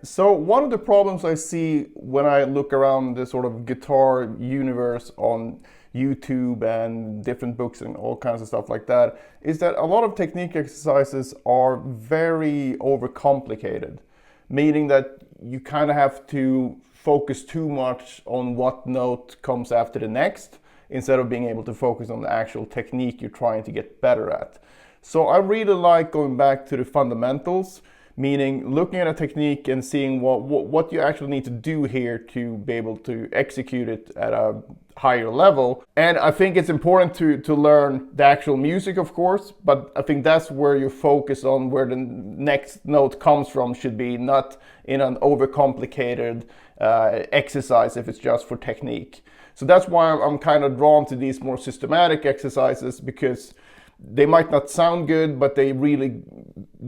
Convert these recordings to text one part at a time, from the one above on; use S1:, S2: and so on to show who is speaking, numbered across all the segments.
S1: So one of the problems I see when I look around the sort of guitar universe on YouTube and different books and all kinds of stuff like that is that a lot of technique exercises are very overcomplicated, meaning that you kind of have to focus too much on what note comes after the next instead of being able to focus on the actual technique you're trying to get better at. So I really like going back to the fundamentals, meaning looking at a technique and seeing what you actually need to do here to be able to execute it at a higher level. And I think it's important to learn the actual music, of course, but I think that's where you focus on where the next note comes from should be, not in an overcomplicated exercise if it's just for technique. So that's why I'm kind of drawn to these more systematic exercises, because they might not sound good, but they really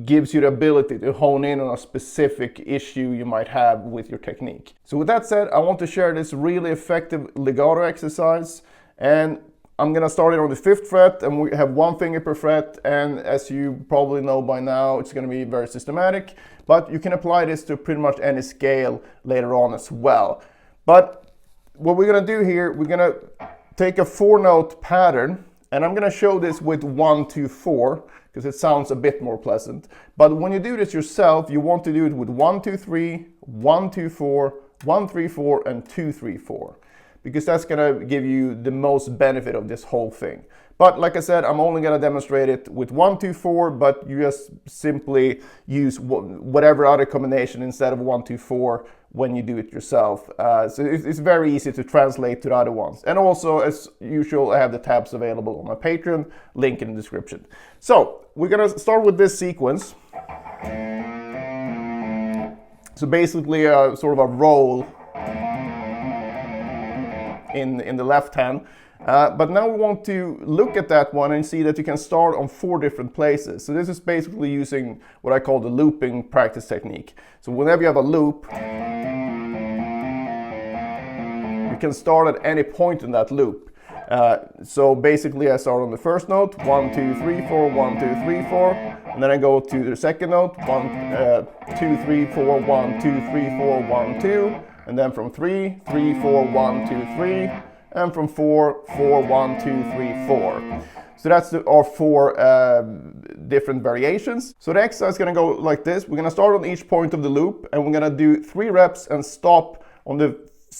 S1: gives you the ability to hone in on a specific issue you might have with your technique. So with that said, I want to share this really effective legato exercise, and I'm gonna start it on the 5th fret, and we have 1 finger per fret, and as you probably know by now, it's gonna be very systematic, but you can apply this to pretty much any scale later on as well. But what we're gonna do here, we're gonna take a 4-note pattern, and I'm gonna show this with 1, 2, 4, because it sounds a bit more pleasant. But when you do this yourself, you want to do it with 1, 2, 3, 1, 2, 4, 1, 3, 4, and 2, 3, 4. Because that's gonna give you the most benefit of this whole thing. But like I said, I'm only gonna demonstrate it with 1, 2, 4, but you just simply use whatever other combination instead of 1, 2, 4 when you do it yourself. So it's very easy to translate to the other ones. And also, as usual, I have the tabs available on my Patreon, link in the description. So we're gonna start with this sequence. So basically sort of a roll in the left hand. But now we want to look at that one and see that you can start on 4 different places. So this is basically using what I call the looping practice technique. So whenever you have a loop, you can start at any point in that loop. So basically I start on the 1st note, 1, 2, 3, 4, 1, 2, 3, 4, and then I go to the 2nd note, 1, 2, 3, 4, 1, 2, 3, 4, 1, 2, and then from 3, 3, 4, 1, 2, 3, and from 4, 4, 1, 2, 3, 4. So that's our 4 different variations. So the exercise is gonna go like this. We're gonna start on each point of the loop, and we're gonna do 3 reps and stop on the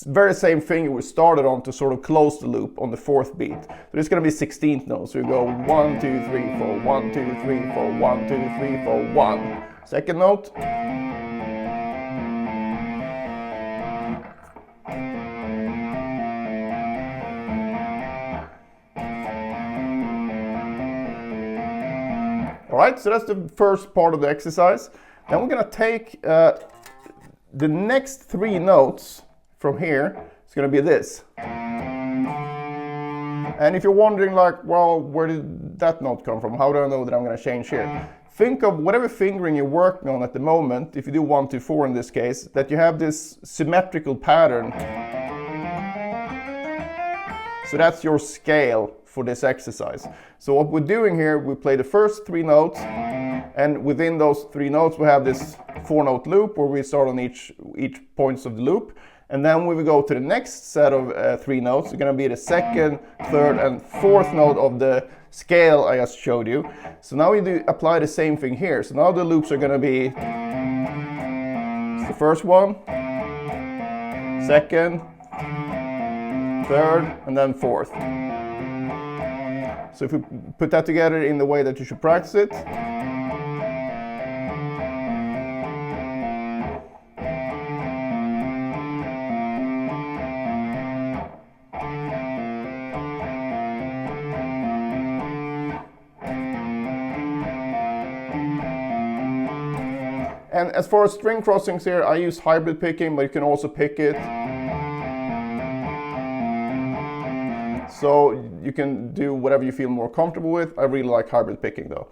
S1: very same finger we started on to sort of close the loop on the 4th beat. So it's gonna be 16th notes. So we go 1, 2, 3, 4, 1, 2, 3, 4, 1, 2, 3, 4, 1. 2nd note. All right, so that's the first part of the exercise. Then we're gonna take the next 3 notes from here. It's gonna be this. And if you're wondering like, well, where did that note come from? How do I know that I'm gonna change here? Think of whatever fingering you're working on at the moment, if you do 1, 2, 4 in this case, that you have this symmetrical pattern. So that's your scale for this exercise. So what we're doing here, we play the first 3 notes, and within those 3 notes we have this 4-note loop where we start on each points of the loop, and then when we go to the next set of 3 notes, it's going to be the 2nd, 3rd, and 4th note of the scale I just showed you. So now we apply the same thing here. So now the loops are going to be the first one, 2nd, 3rd, and then 4th. So if we put that together in the way that you should practice it. And as far as string crossings here, I use hybrid picking, but you can also pick it. So you can do whatever you feel more comfortable with. I really like hybrid picking though.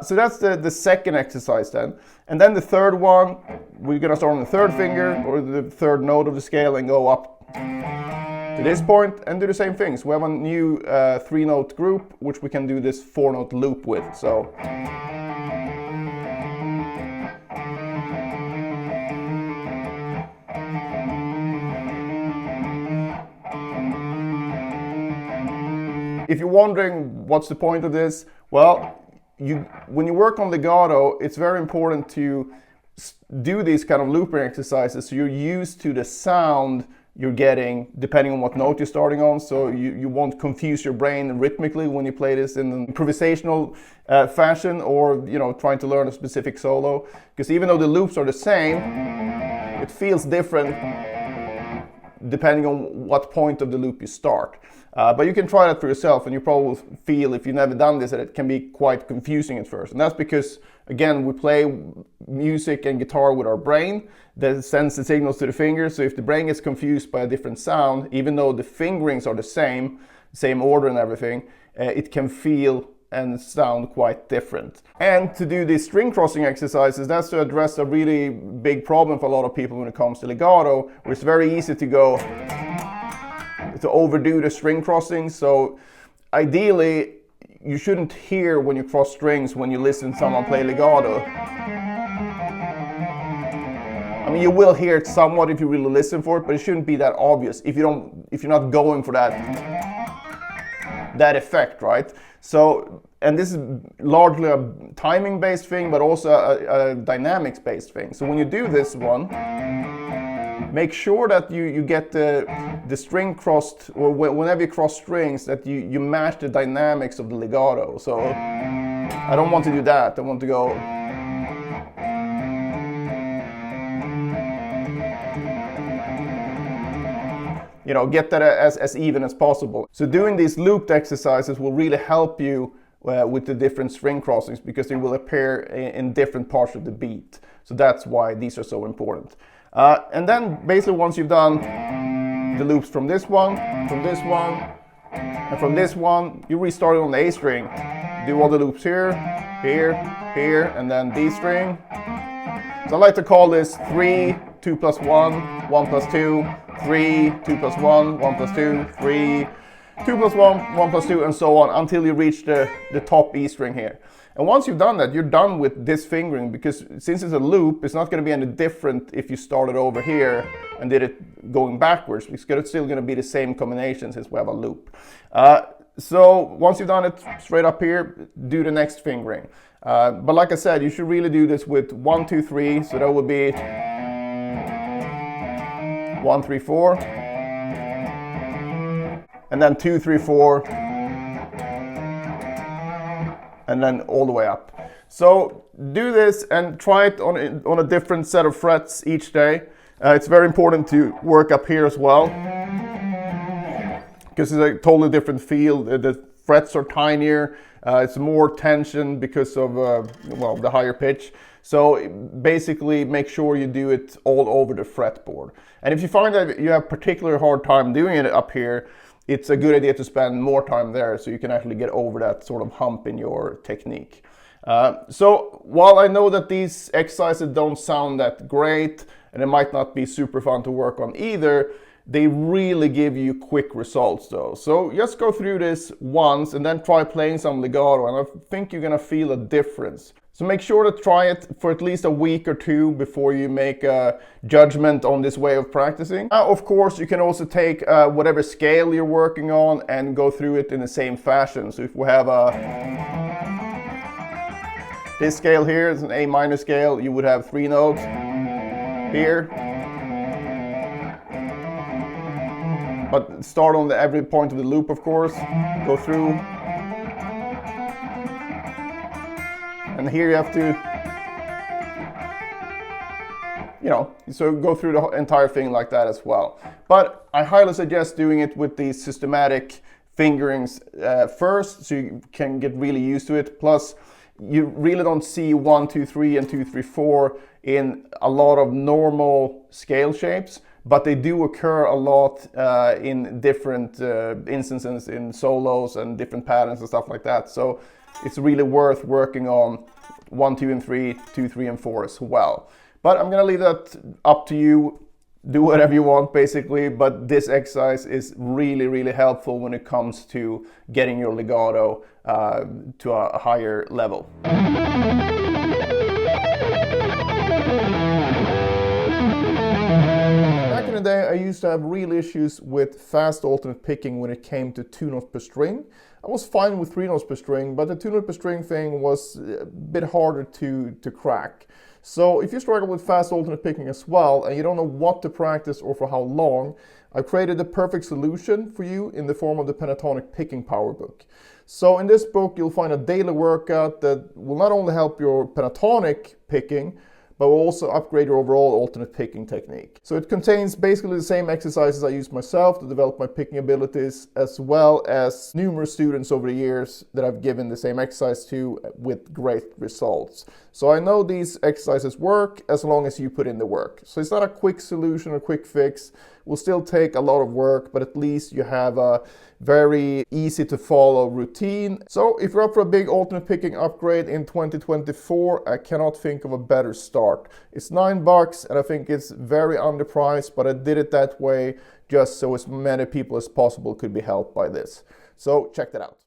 S1: So that's the second exercise then. And then the third one, we're gonna start on the 3rd finger or the 3rd note of the scale and go up to this point and do the same things. We have a new 3-note group, which we can do this 4-note loop with. So If you're wondering what's the point of this, well, when you work on legato, it's very important to do these kind of looping exercises so you're used to the sound you're getting depending on what note you're starting on, so you won't confuse your brain rhythmically when you play this in an improvisational fashion, or trying to learn a specific solo, because even though the loops are the same, it feels different depending on what point of the loop you start. But you can try that for yourself, and you probably feel, if you've never done this, that it can be quite confusing at first. And that's because, again, we play music and guitar with our brain that sends the signals to the fingers. So if the brain gets confused by a different sound, even though the fingerings are the same order and everything, it can feel and sound quite different. And to do these string crossing exercises, that's to address a really big problem for a lot of people when it comes to legato, where it's very easy to overdo the string crossing. So ideally, you shouldn't hear when you cross strings when you listen to someone play legato. I mean, you will hear it somewhat if you really listen for it, but it shouldn't be that obvious if you're not going for that effect, right? So, and this is largely a timing-based thing, but also a dynamics-based thing. So when you do this one, make sure that you get the string crossed, or whenever you cross strings, that you match the dynamics of the legato. So I don't want to do that. I want to go. Get that as even as possible. So doing these looped exercises will really help you with the different string crossings, because they will appear in different parts of the beat. So that's why these are so important. And then basically once you've done the loops from this one, and from this one, you restart it on the A string. Do all the loops here, and then D string. So I like to call this 3, 2 plus 1, 1 plus 2, 3, 2 plus 1, 1 plus 2, 3, 2 plus 1, 1 plus 2, and so on until you reach the top E string here. And once you've done that, you're done with this fingering, because since it's a loop, it's not going to be any different if you started over here and did it going backwards. It's still going to be the same combination since we have a loop. So once you've done it straight up here, do the next fingering. But like I said, you should really do this with 1, 2, 3. So that would be 1, 3, 4, and then 2, 3, 4, and then all the way up. So do this and try it on a different set of frets each day. It's very important to work up here as well, because it's a totally different feel. The frets are tinier. It's more tension because of the higher pitch. So basically make sure you do it all over the fretboard. And if you find that you have particularly hard time doing it up here, it's a good idea to spend more time there so you can actually get over that sort of hump in your technique. So while I know that these exercises don't sound that great, and it might not be super fun to work on either, they really give you quick results though. So just go through this once and then try playing some legato, and I think you're gonna feel a difference. So make sure to try it for at least a week or two before you make a judgment on this way of practicing. Of course, you can also take whatever scale you're working on and go through it in the same fashion. So if we have this scale here is an A minor scale, you would have 3 notes here. But start on every point of the loop, of course. Go through. And here you have to, so go through the entire thing like that as well. But I highly suggest doing it with these systematic fingerings first, so you can get really used to it. Plus, you really don't see 1, 2, 3 and 2, 3, 4 in a lot of normal scale shapes, but they do occur a lot in different instances in solos and different patterns and stuff like that. So it's really worth working on 1, 2, and 3, 2, 3, and 4 as well. But I'm gonna leave that up to you. Do whatever you want, basically, but this exercise is really, really helpful when it comes to getting your legato to a higher level. Back in in the day, I used to have real issues with fast alternate picking when it came to 2 notes per string. I was fine with 3 notes per string, but the 2 notes per string thing was a bit harder to crack. So if you struggle with fast alternate picking as well, and you don't know what to practice or for how long, I've created the perfect solution for you in the form of the Pentatonic Picking Power Book. So in this book, you'll find a daily workout that will not only help your pentatonic picking, but will also upgrade your overall alternate picking technique. So it contains basically the same exercises I use myself to develop my picking abilities, as well as numerous students over the years that I've given the same exercise to with great results. So I know these exercises work as long as you put in the work. So it's not a quick solution or quick fix. It will still take a lot of work, but at least you have a very easy to follow routine. So if you're up for a big alternate picking upgrade in 2024, I cannot think of a better start. It's $9 and I think it's very underpriced, but I did it that way just so as many people as possible could be helped by this. So check that out.